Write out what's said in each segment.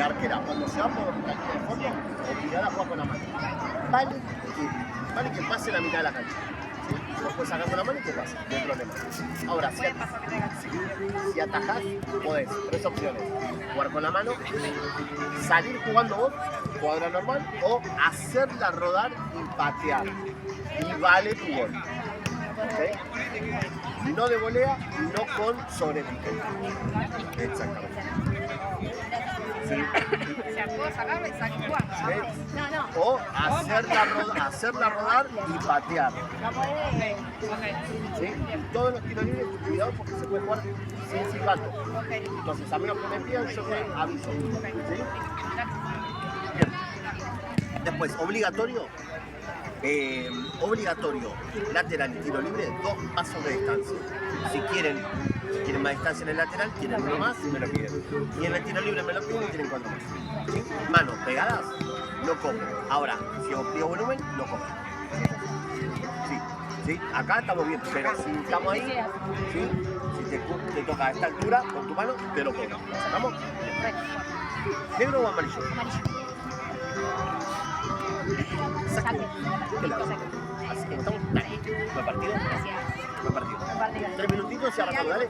Arquera, cuando se va por la línea de fondo, obligada a jugar con la mano. Vale que pase la mitad de la cancha. ¿Sí? Lo puedes sacar con la mano y te pasa, no hay problema. Ahora, si atajás, podés, tres opciones. Jugar con la mano, salir jugando vos, cuadra normal, o hacerla rodar y patear. Y vale tu gol. ¿Okay? No de volea, no con sobrepique. Exactamente. Sí. O sea, puedo sacarla y salir jugando. ¿Sí? O hacerla rodar y patear. ¿Sí? Y todos los tiros libres, cuidado porque se puede jugar sin silbato. Entonces, a menos que me pidan, yo te aviso. ¿Sí? Bien. Después, obligatorio, lateral y tiro libre, 2 pasos de distancia. Si quieren más distancia en el lateral, tienen uno más y me lo piden. Y en el tiro libre me lo piden y tienen 4 más. ¿Sí? Manos pegadas, no comen. Ahora, si os pido volumen, no comen. Sí, sí, acá estamos bien, pero si estamos ahí, ¿sí? Si te toca a esta altura, con tu mano, te lo comes. ¿Lo sacamos? ¿Negro o amarillo? Saque. ¿Qué lado? Así que estamos. Dale. ¿Buen partido? Buen partido. 3 minutitos y arrancamos, dale.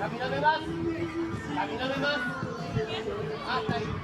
Camíname más. Camíname más. Hasta ahí.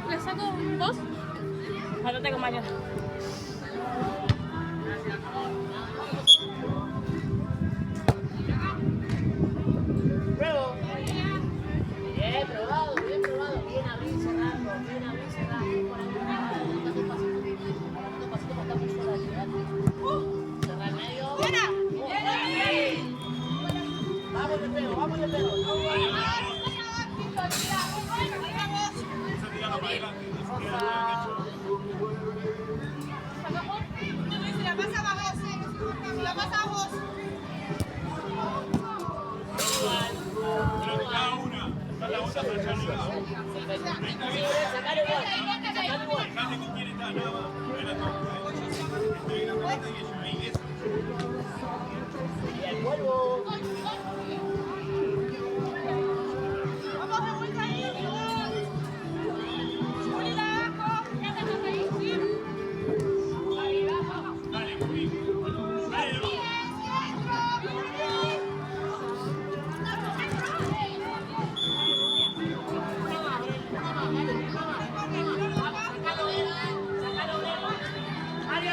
¿Le saco dos? Ah, no tengo mañana. Pruebo. Bien probado, bien probado. Bien abrir, cerrando, bien abrir, cerrando. Por ahí, dando pasito para estar muy sola allí, ¿verdad? Cerrar el medio. ¡Buena! Vamos de pego, vamos de pego. La pasa a vos. Sacar igual, sacar igual. Bien, vuelvo. Vamos de vuelta ahí, Juli, la bajo. Ahí, bajo. Mario,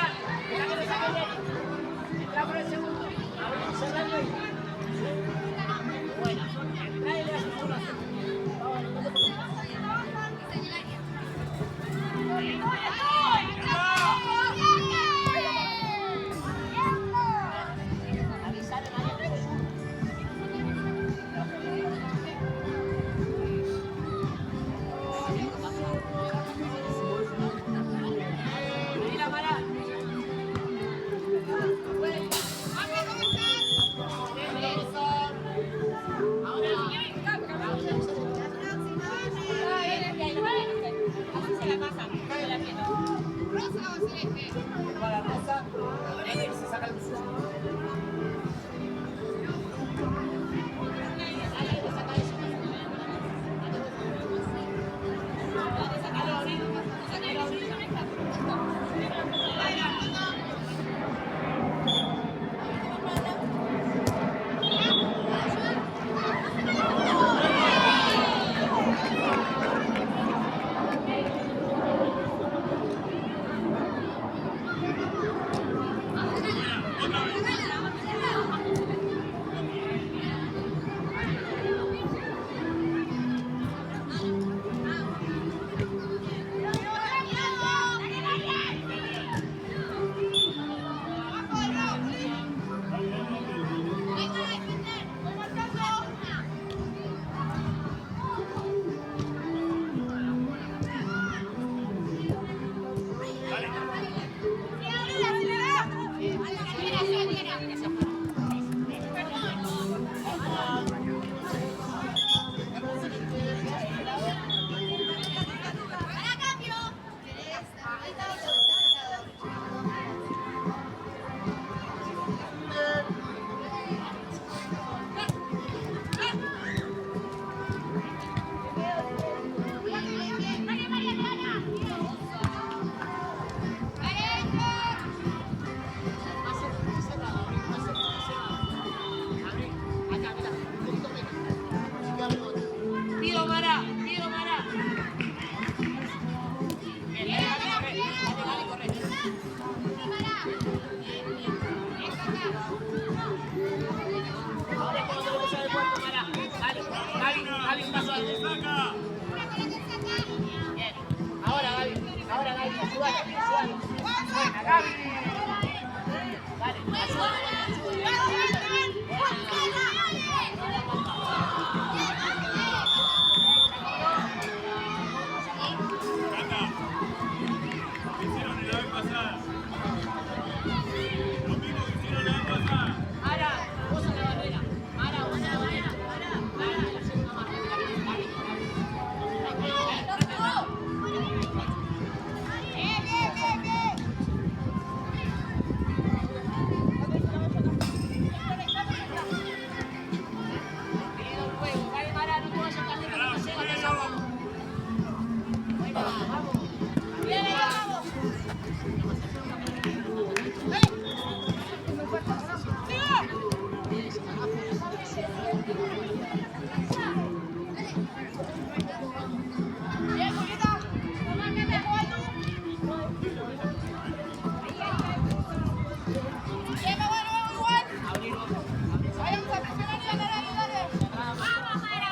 deja que lo saque bien. Entra por el segundo. Abrir, cerrando ahí. Bien. Ahora Gaby, ayúdalo. Buena, Gaby. Dale, Mara, vos sos la barrera. Mara, vos sos la barrera. Mara, la segunda más. Querido el juego. Dale, Mara, no te vayas tan lejos, no llegas hasta allá abajo. Buena, vamos. Bien, vamos. Bien, Julieta. Bien, vamos igual. Vayamos a presionar y dale. Vamos, Mara,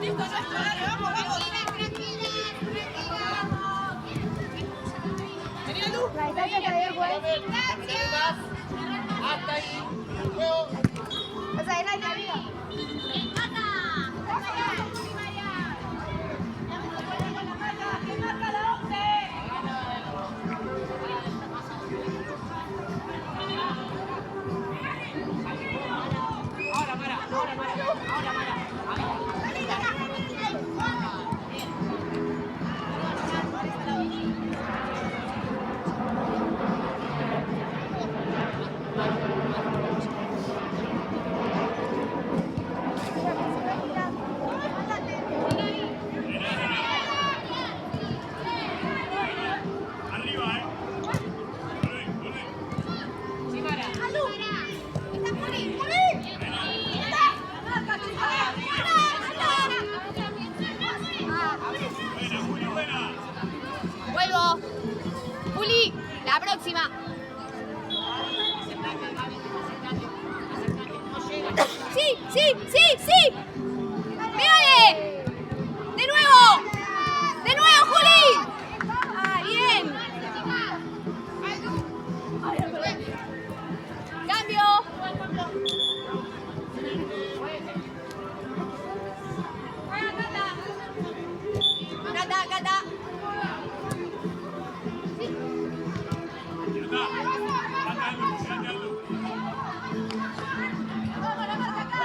Listo, ya está, dale, vamos. Vení, Lu. Hasta ahí. Juego. Más adelante, amiga. ¿Qué marca la 11? Ahora, Mara. Sí, Mara. Vuelvo. Juli, la próxima. Acércate, no llega. Sí. ¡Pégale! ¡De nuevo, Juli! ¡Ah, bien! Cambio. Cata. Vamos, la marca acá.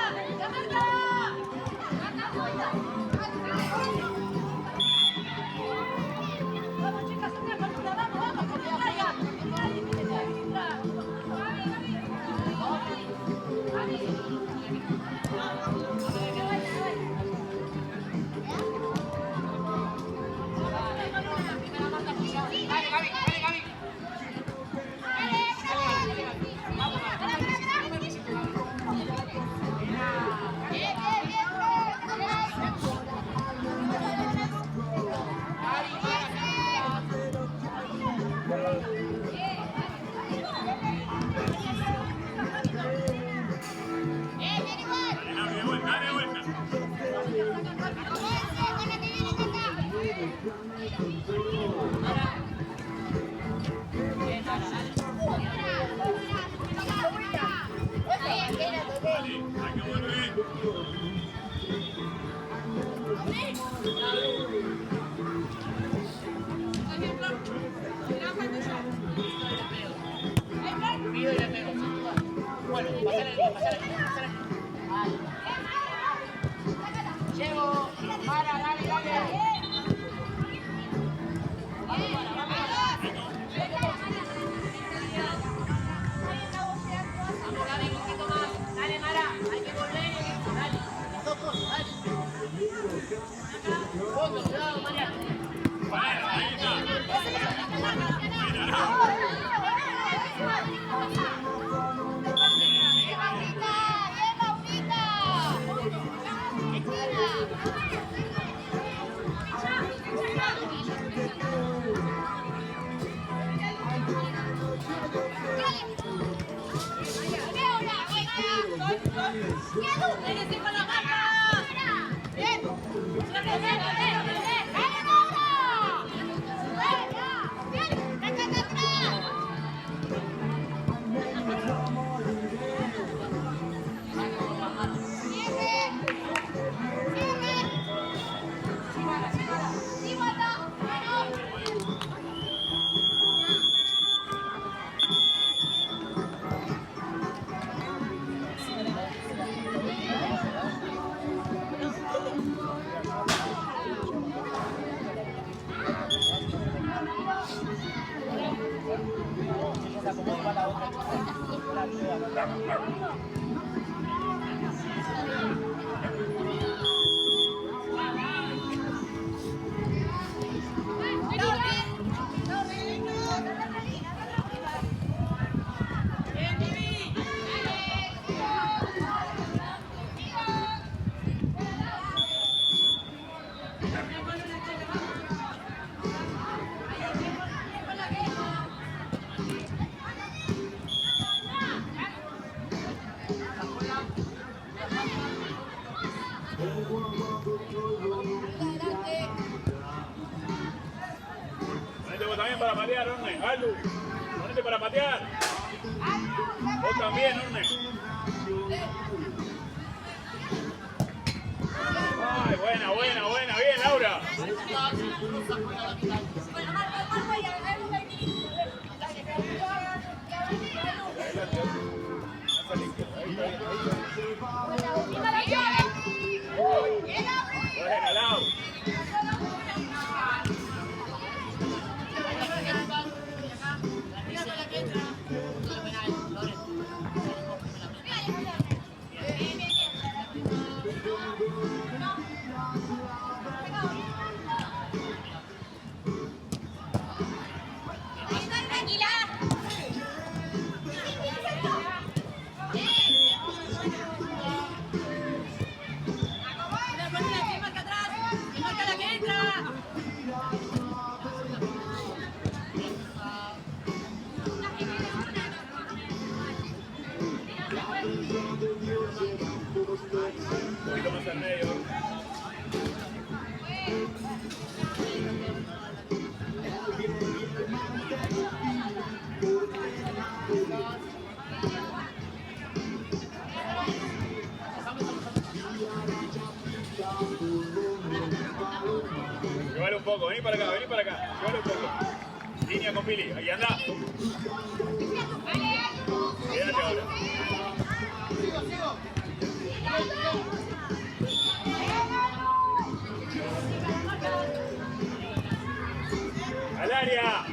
Vamos, chicas, otra partida. Vamos, que te traiga. Dale, Gaby. Pido y le pego, sin duda. Bueno, pasar aquí. Llego, para, dale. Vamos, Gaby, un poquito más. Dale, Mara, hay que volver. Dale, las dos cosas, dale. Fondo, cuidado, Mariano. ¡Denle con la marca! ¡Bien! ¡Bien, bien! ¡Dale, Mauro! ¡Bien! ¡Acá atrás! Ponete vos también para patear, Orne. Aldu, ponete para patear. Vos también, Orne. Ay, buena, buena, buena. Bien, Laura. Buena, Lau. Un poquito más al medio. Llévale un poco, vení para acá, llévale un poco. Línea con Pili, ahí anda. Quédate ahora. ¡Al área!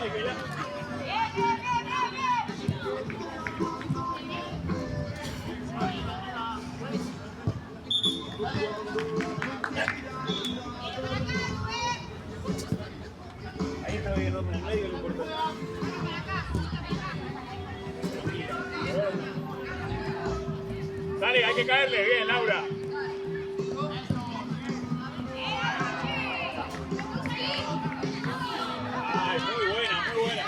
¡Ay, que ahí está bien, en el medio, lo importante. Dale, hay que caerle. Bien, Laura. Ay, muy buena, muy buena.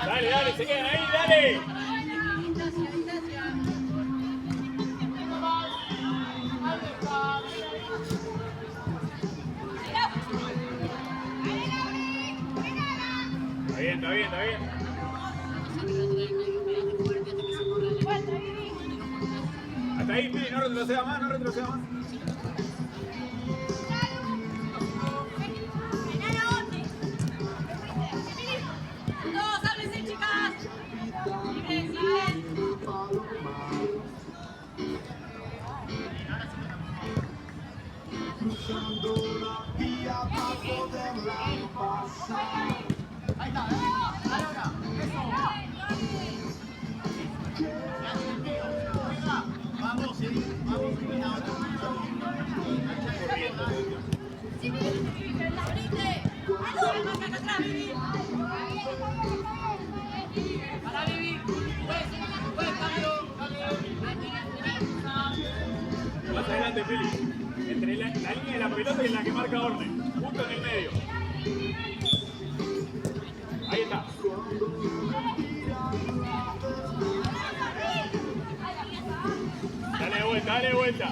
Dale, dale, se quedan ahí, dale. Está bien, está bien, está bien. Hasta ahí, Pili, no retroceda más, no retroceda más. ¡Todos háblense, chicas! ¡Libres, libres! Ahí está, dale ahora. Eso. Vamos, sí, vamos, ahora. quédate, Fili. Entre la línea de la pelota y la que marca Orne. Justo en el medio. Ahí está. Dale vuelta, dale vuelta.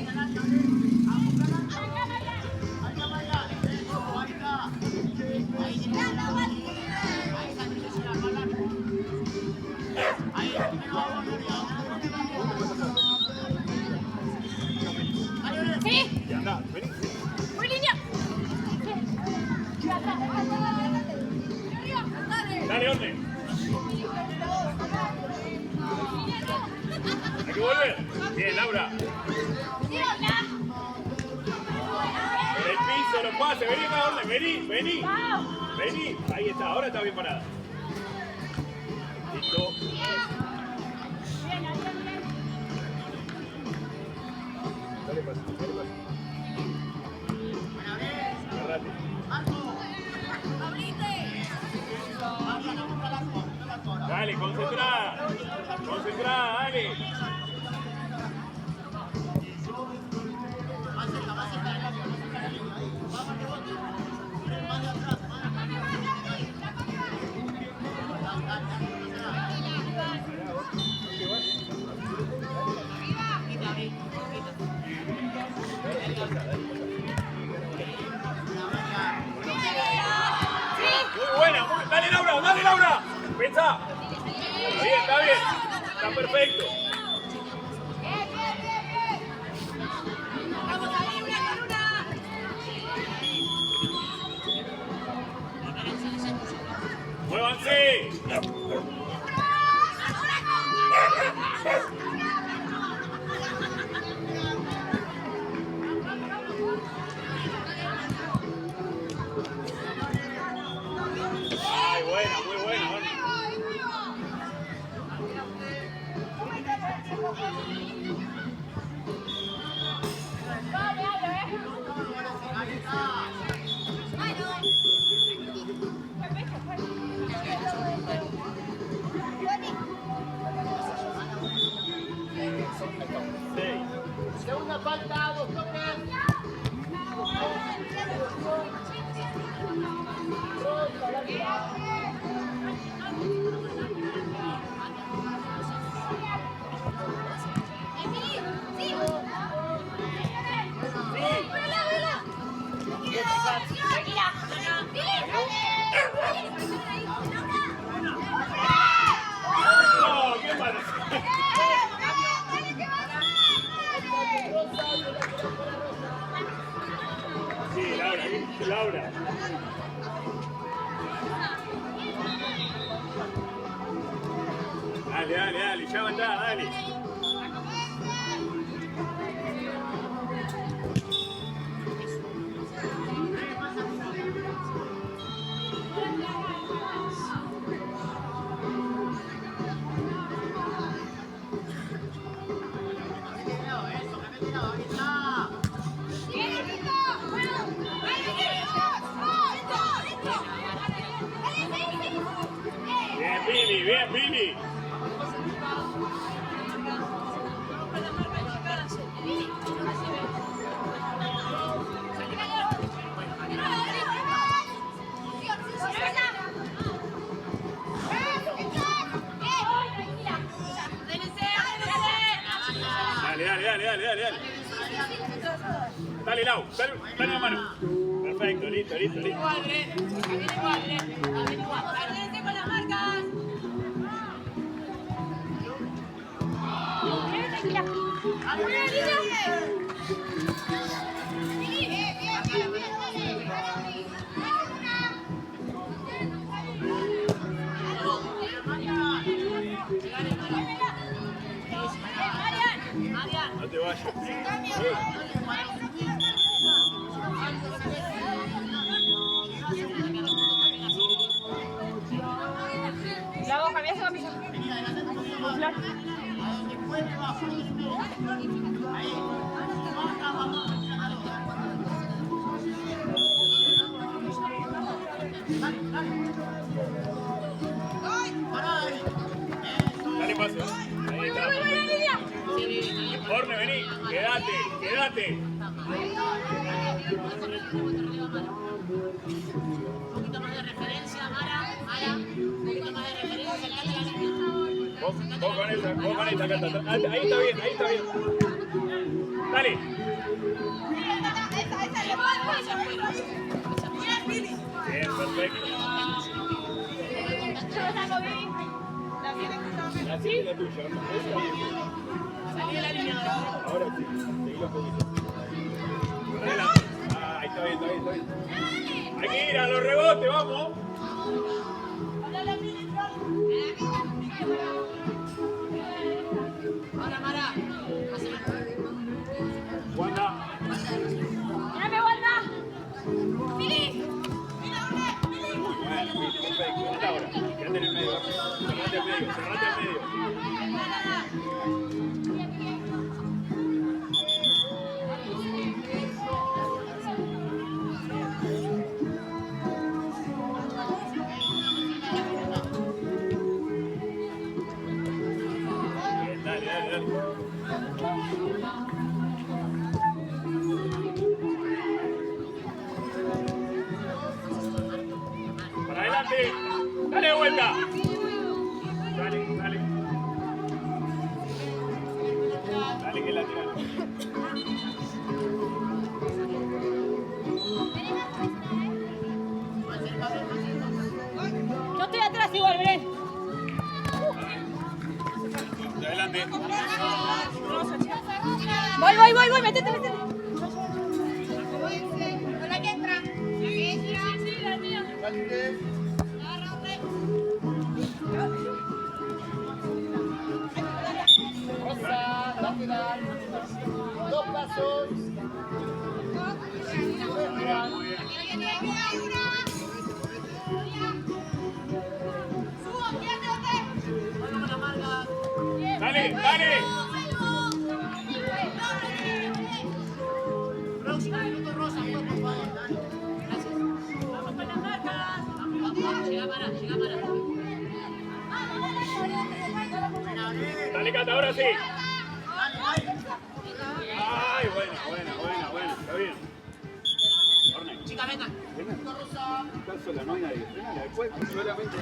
Sí. Y anda, vení. Muy línea. Dale, Orne. Hay que volver. Bien, Laura. En el piso, los pases. Vení acá, Orne. Vení, vení. Vení. Ahí está, ahora está bien parada. Listo. Dale paso, dale paso. Agarrate. Dale, concentrada. Concentrada, dale. Muy buena, dale Laura, dale Laura. Pensá. Está bien, está perfecto. Vamos a ir una con una. ¡Muévanse! Ay, buena, muy buena. Segunda falta, 2 toques. No, qué mal. Sí, Laura, Laura. Dale, dale, dale, ya va a entrar, dale. Bien, Billy, bien, Billy. Dale, dale, dale, dale, dale, dale. Dale, Lau, dale la mano. Perfecto, listo, listo, listo. Con las marcas. No te vayas. Luego cambias de camisa. Dale paso. Ahí está. Orne, vení. Quédate, quédate. Un poquito más de referencia, Mara. Un poquito más de referencia, sacate la línea. Vos con esa, acá está. Ahí está bien, ahí está bien. Dale. Bien, perfecto. La sigue la tuya. Salí de la línea. Ahora sí, seguilo un poquito. Adelante. Ahí está bien, está bien, está bien. Hay que ir a los rebotes, vamos. Ahora, Mara. Wanda. ¡Mírame, Wanda! ¡Mili! Muy bueno, perfecto. Wanda ahora. Quédate en el medio. Cerrate al medio, cerrate al medio. Bien, dale, dale, dale. Para adelante. Dale de vuelta. Dale, dale. Dale que la tiramos. Yo estoy atrás igual, Belén. Adelante. Voy, metete. Hola, que entra. Sí, la mía. Valide. Rosa, lateral. 2 pasos. Vamos la marca. Dale, dale. Próximo minuto, Rosa. Por favor. Gracias. Vamos con las marcas. Vamos. Llega Mara. Dale, Cata, ahora sí. Ay, buena. Está bien. Orne. Chicas, vengan. Estás sola, no hay nadie. Frenala, después solamente.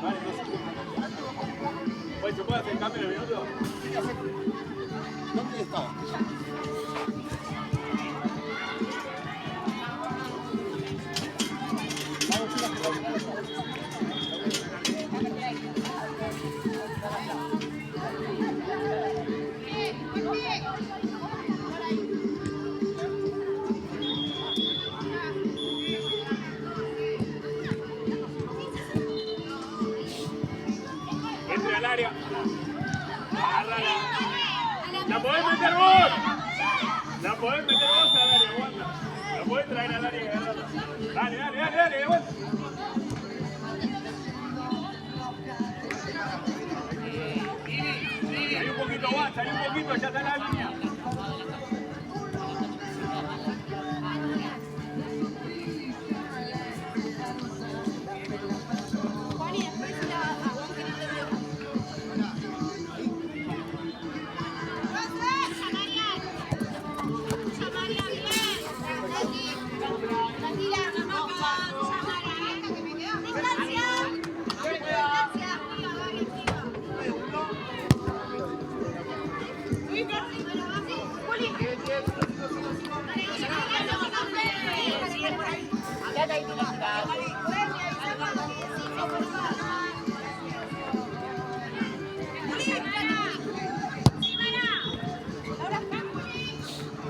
Vale, no se puede. ¿Se puede hacer cambio en el minuto? ¿Dónde estaba? Entre al área. Agárrala. ¡La podés meter vos! ¡La podés meter vos al área, aguanta! ¡La podés traer al área y agarrarla! Dale, de vuelta. Salí un poquito, Juan, salí un poquito, ya está en la línea.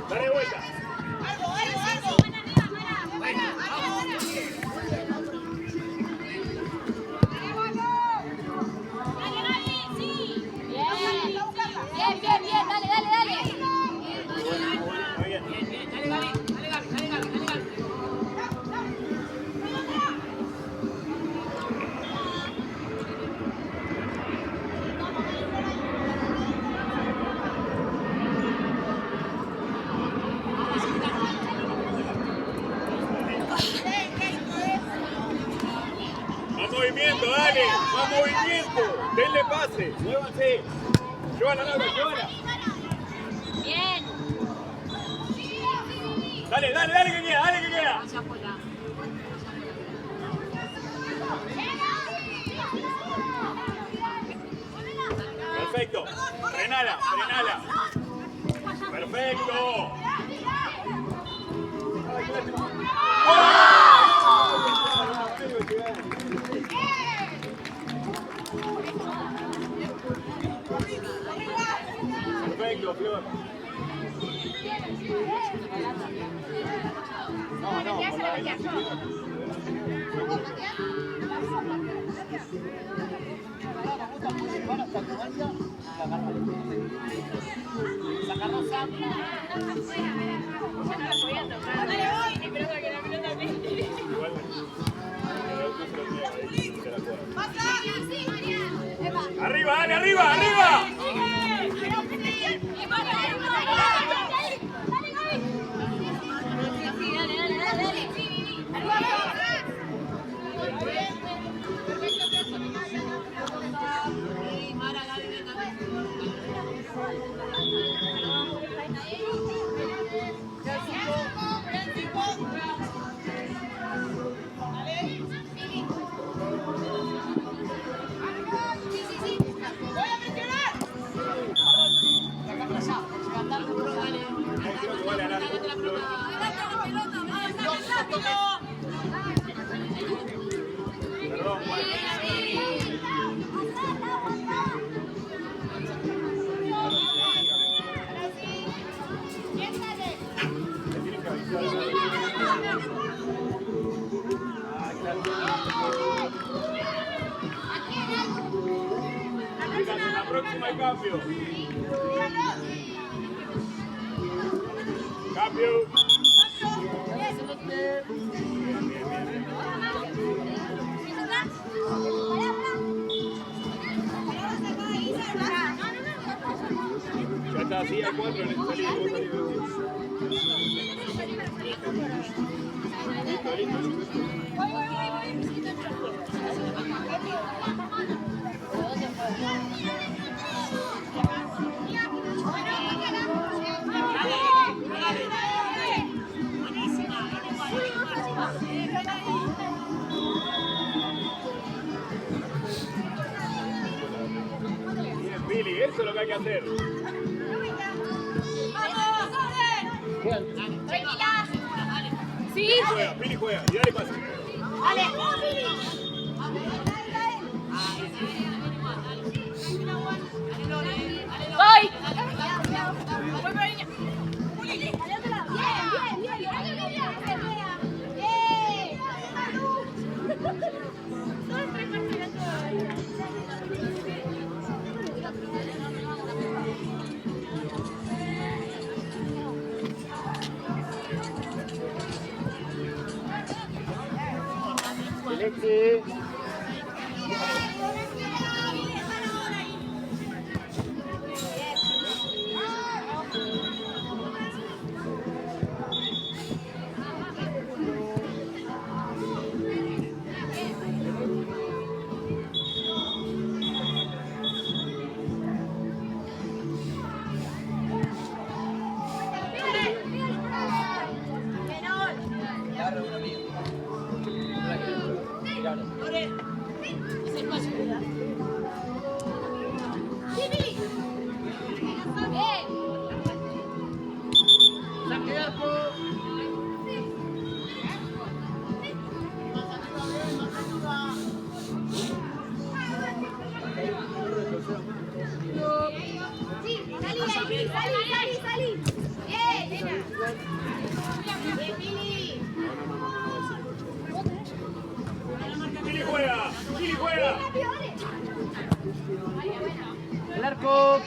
Dale vuelta. Bien, dale. Está bien. Dale, Gaby. dale. Más movimiento. Denle pase. Muévanse. Llévala, Laura, llévala. Bien. Dale, dale, dale que queda, dale que queda. Perfecto. Frenala, frenala. Perfecto. Perfecto, Flor. Arriba, dale, arriba, arriba. Perdón, Juan. En la próxima hay cambio. Cambio. Ya está, así a 4 en el salido. Listo, listo. Bien, Billy, eso es lo que hay que hacer. Tranquila. Sí. Billy juega, y dale pase. Dale. Voy. Celeste. Billy juega, Billy juega. El arco.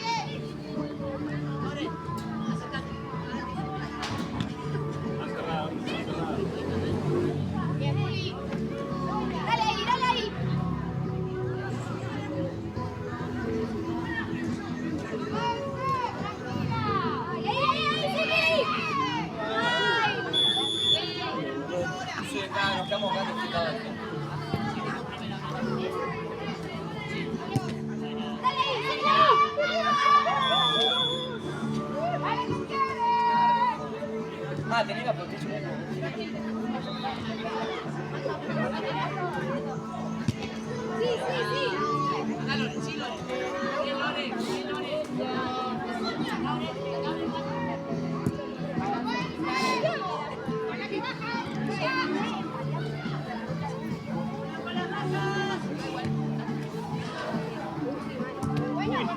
Ah, tenía que poner su Sí, sí, sí. Bueno.